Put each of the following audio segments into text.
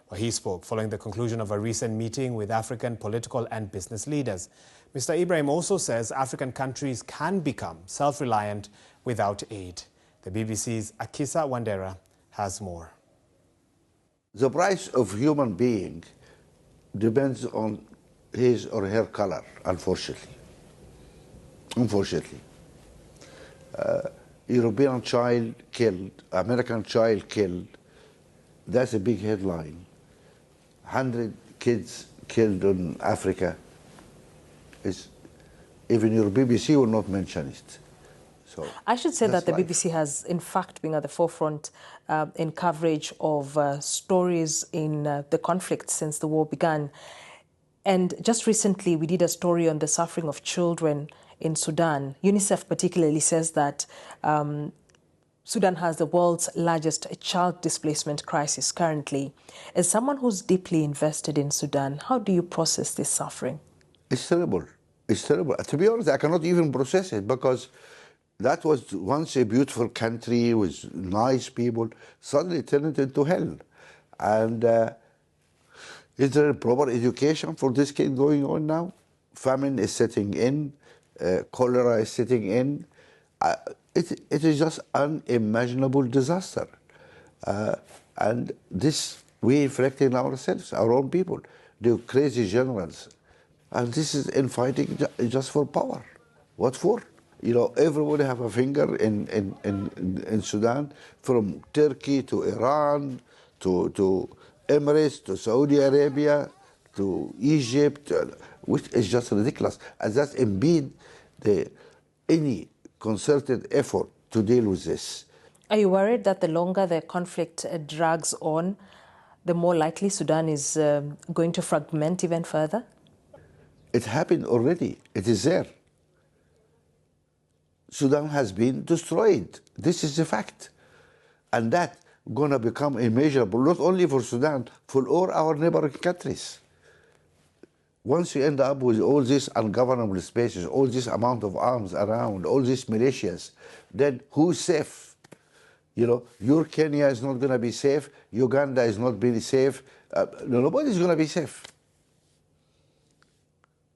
Well, he spoke following the conclusion of a recent meeting with African political and business leaders. Mr. Ibrahim also says African countries can become self-reliant without aid. The BBC's Akisa Wandera has more. The price of human being depends on his or her color, unfortunately. European child killed, American child killed, that's a big headline. 100 kids killed in Africa. Even your BBC will not mention it. So I should say that the BBC has, in fact, been at the forefront in coverage of stories in the conflict since the war began. And just recently, we did a story on the suffering of children in Sudan. UNICEF particularly says that Sudan has the world's largest child displacement crisis currently. As someone who's deeply invested in Sudan, how do you process this suffering? It's terrible. It's terrible. To be honest, I cannot even process it because that was once a beautiful country with nice people, suddenly turned into hell. And is there a proper education for this kid going on now? Famine is setting in, cholera is setting in. It is just unimaginable disaster. And this, we reflect in ourselves, our own people, the crazy generals. And this is infighting just for power. What for? You know, everybody have a finger in Sudan, from Turkey to Iran, to Emirates, to Saudi Arabia, to Egypt, which is just ridiculous. And that impede any concerted effort to deal with this. Are you worried that the longer the conflict drags on, the more likely Sudan is going to fragment even further? It happened already. It is there. Sudan has been destroyed. This is a fact. And that going to become immeasurable, not only for Sudan, for all our neighboring countries. Once you end up with all these ungovernable spaces, all this amount of arms around, all these militias, then who's safe? You know, your Kenya is not going to be safe, Uganda is not being safe, nobody's going to be safe.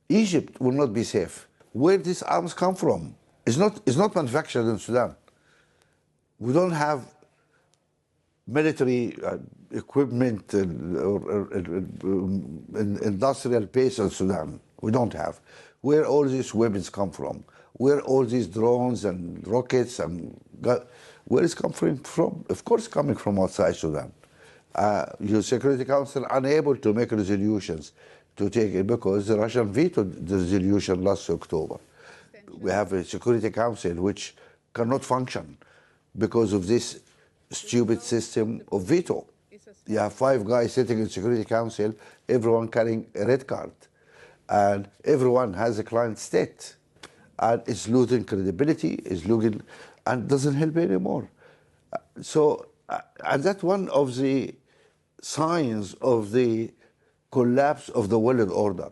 Egypt will not be safe. Where these arms come from? It's not manufactured in Sudan. We don't have military equipment or industrial base in Sudan. We don't have. Where all these weapons come from? Where all these drones and rockets and where is coming from? Of course, coming from outside Sudan. Your Security Council unable to make resolutions to take it because the Russian vetoed the resolution last October. We have a Security Council which cannot function because of this stupid system of veto. You have 5 guys sitting in the Security Council, everyone carrying a red card, and everyone has a client state, and it's losing credibility, it's losing, and doesn't help anymore. So, and that's one of the signs of the collapse of the world order.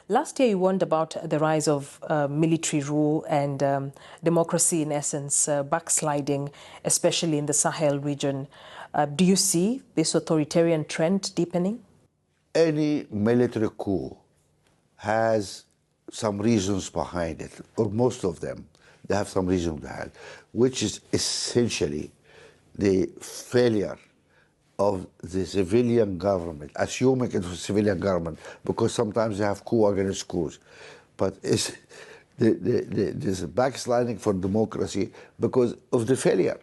Last year, you warned about the rise of military rule and democracy, in essence, backsliding, especially in the Sahel region. Do you see this authoritarian trend deepening? Any military coup has some reasons behind it, or most of them. They have some reason behind it, which is essentially the failure of the civilian government, assuming it was civilian government, because sometimes they have coup against coups. But it's this backsliding for democracy because of the failure.